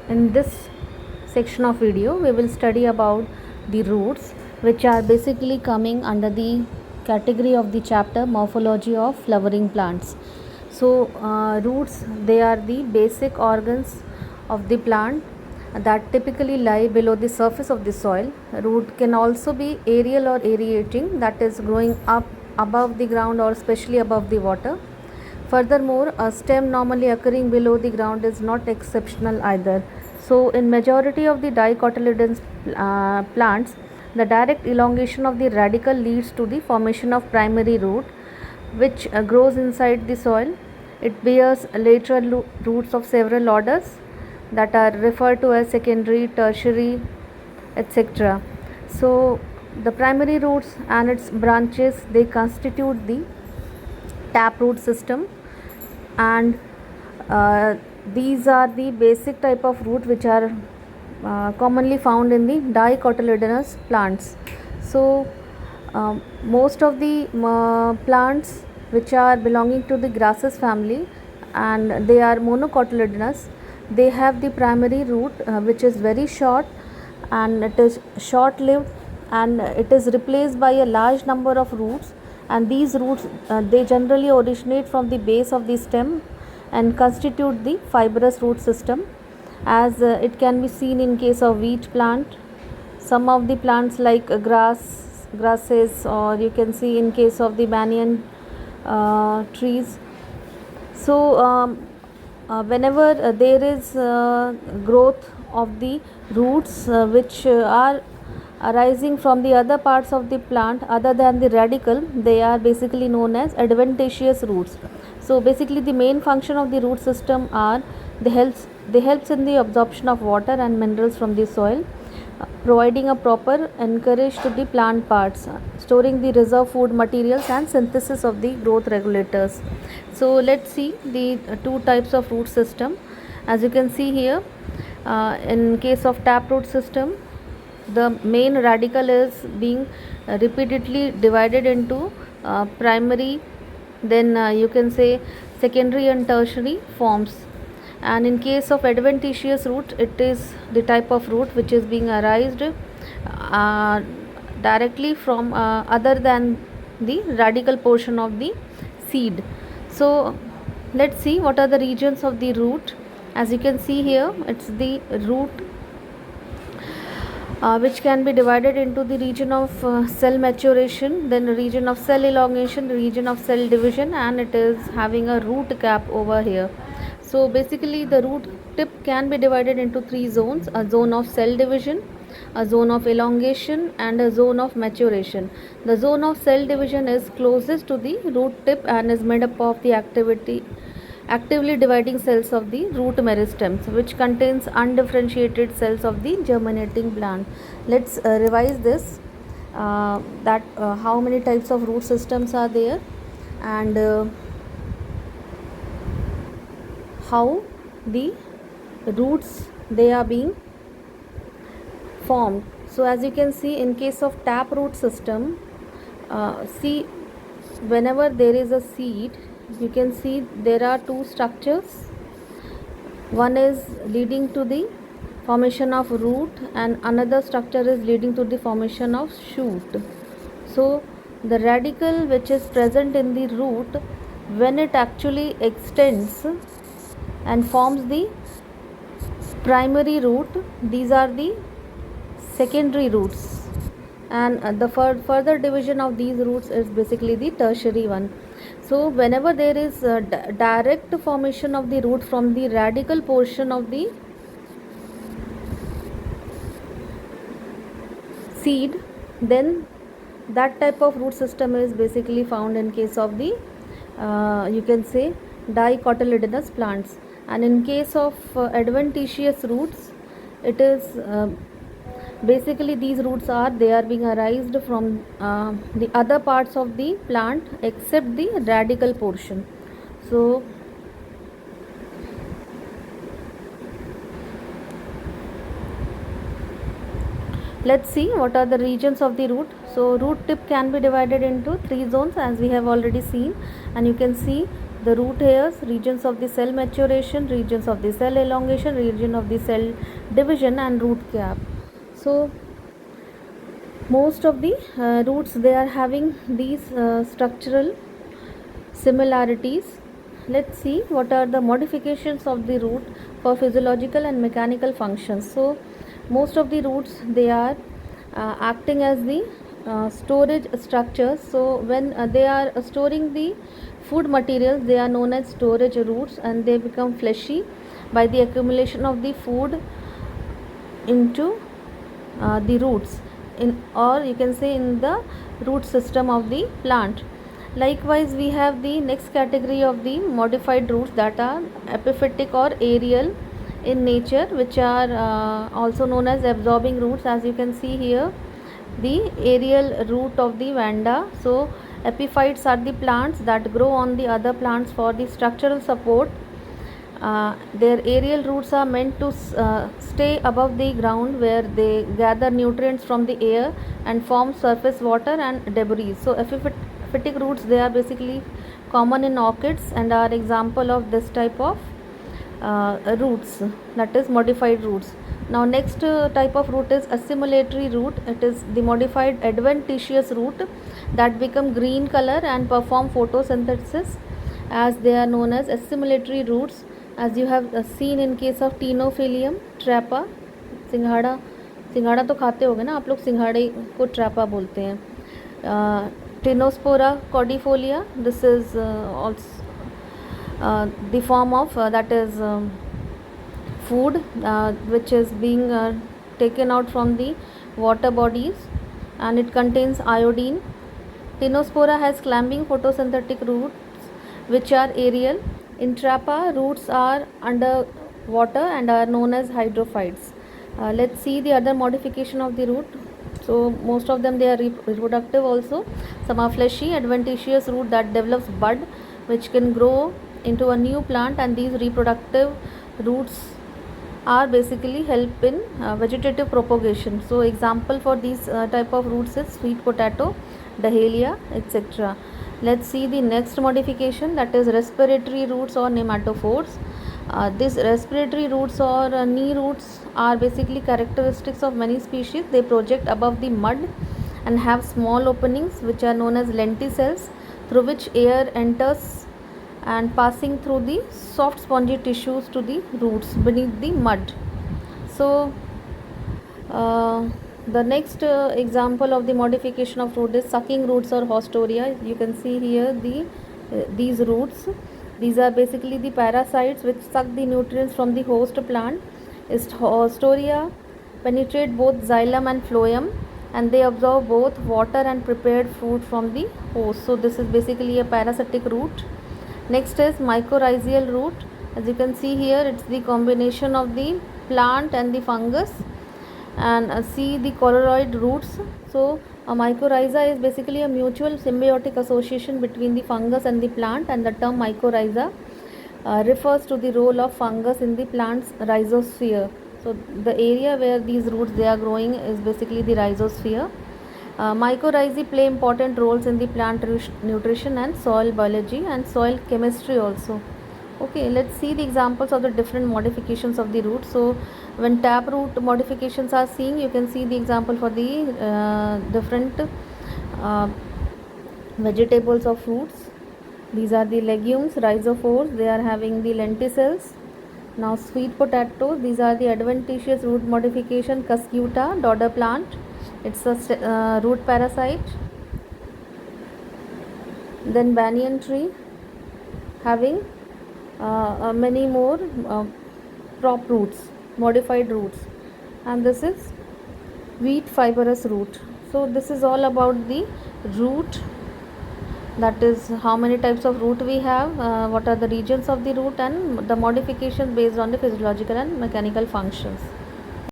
In this section of video, we will study about the roots, which are basically coming under the category of the chapter Morphology of Flowering Plants. So, roots, they are the basic organs of the plant that typically lie below the surface of the soil. Root can also be aerial or aerating, that is growing up above the ground or especially above the water. Furthermore, a stem normally occurring below the ground is not exceptional either. So, in majority of the dicotyledonous plants, the direct elongation of the radicle leads to the formation of primary root, which grows inside the soil. It bears lateral roots of several orders that are referred to as secondary, tertiary, etc. So, the primary roots and its branches, they constitute the taproot system, and these are the basic type of root which are commonly found in the dicotyledonous plants. So, most of the plants which are belonging to the grasses family and they are monocotyledonous, they have the primary root which is very short and it is short lived, and it is replaced by a large number of roots, and these roots they generally originate from the base of the stem and constitute the fibrous root system, as it can be seen in case of wheat plant, some of the plants like grasses, or you can see in case of the banyan trees. So, whenever there is growth of the roots which are arising from the other parts of the plant other than the radicle, they are basically known as adventitious roots. So, basically the main function of the root system are they helps in the absorption of water and minerals from the soil, providing a proper encourage to the plant parts, storing the reserve food materials and synthesis of the growth regulators. So, let's see the two types of root system. As you can see here, in case of taproot system, the main radicle is being repeatedly divided into primary, then you can say secondary and tertiary forms. And in case of adventitious root, it is the type of root which is being arised directly from other than the radical portion of the seed. So, let's see what are the regions of the root. As you can see here, it's the root which can be divided into the region of cell maturation, then region of cell elongation, region of cell division, and it is having a root cap over here. So, basically the root tip can be divided into three zones: a zone of cell division, a zone of elongation, and a zone of maturation. The zone of cell division is closest to the root tip and is made up of the actively dividing cells of the root meristems, which contains undifferentiated cells of the germinating plant. Let's revise this, that how many types of root systems are there, and how the roots they are being formed. So, as you can see, in case of taproot system, see, whenever there is a seed, you can see there are two structures. One is leading to the formation of root and another structure is leading to the formation of shoot. So, the radicle which is present in the root, when it actually extends and forms the primary root, these are the secondary roots, and the further division of these roots is basically the tertiary one. So, whenever there is a direct formation of the root from the radical portion of the seed, then that type of root system is basically found in case of the you can say dicotyledonous plants. And in case of adventitious roots, it is basically these roots are being arised from the other parts of the plant except the radical portion. So, let's see what are the regions of the root. So, root tip can be divided into three zones as we have already seen, and you can see the root hairs, regions of the cell maturation, regions of the cell elongation, region of the cell division, and root cap. So most of the roots, they are having these structural similarities. Let's see what are the modifications of the root for physiological and mechanical functions. So most of the roots, they are acting as the storage structures. So when they are storing the food materials, they are known as storage roots, and they become fleshy by the accumulation of the food into the roots, in, or you can say in the root system of the plant. Likewise, we have the next category of the modified roots that are epiphytic or aerial in nature, which are also known as absorbing roots. As you can see here, the aerial root of the vanda. So epiphytes are the plants that grow on the other plants for the structural support. Their aerial roots are meant to stay above the ground, where they gather nutrients from the air and form surface water and debris. So epiphytic roots, they are basically common in orchids and are example of this type of roots, that is modified roots. Now next type of root is assimilatory root. It is the modified adventitious root that become green color and perform photosynthesis, as they are known as assimilatory roots, as you have seen in case of Ctenophillium trapa. सिंघाड़ा तो खाते होगे ना आप लोग, सिंघाड़े को ट्रैपा बोलते हैं. Tinospora cordifolia, this is also the form of that is food which is being taken out from the water bodies, and it contains iodine. Tinospora has climbing photosynthetic roots which are aerial. In trapa, roots are under water and are known as hydrophytes. Let's see the other modification of the root. So most of them, they are reproductive also. Some are fleshy adventitious root that develops bud which can grow into a new plant, and these reproductive roots are basically help in vegetative propagation. So example for these type of roots is sweet potato, dahlia, etc. Let's see the next modification, that is respiratory roots or nematophores. These respiratory roots or knee roots are basically characteristics of many species. They project above the mud and have small openings which are known as lenticels, through which air enters and passing through the soft spongy tissues to the roots beneath the mud. So the next example of the modification of root is sucking roots or haustoria. You can see here these roots. These are basically the parasites which suck the nutrients from the host plant. Haustoria penetrate both xylem and phloem, and they absorb both water and prepared food from the host. So this is basically a parasitic root. Next is mycorrhizal root. As you can see here, it's the combination of the plant and the fungus. And see the colloid roots. So a mycorrhiza is basically a mutual symbiotic association between the fungus and the plant, and the term mycorrhiza refers to the role of fungus in the plant's rhizosphere. So the area where these roots, they are growing is basically the rhizosphere. Mycorrhizae play important roles in the plant nutrition and soil biology and soil chemistry also. Okay, let's see the examples of the different modifications of the root. So when taproot modifications are seen, you can see the example for the different vegetables of fruits. These are the legumes, rhizophores, they are having the lenticels. Now sweet potato, these are the adventitious root modification. Cuscuta, dodder plant, it's a root parasite. Then banyan tree having many more prop roots, modified roots, and this is wheat fibrous root. So this is all about the root, that is how many types of root we have, what are the regions of the root, and the modifications based on the physiological and mechanical functions.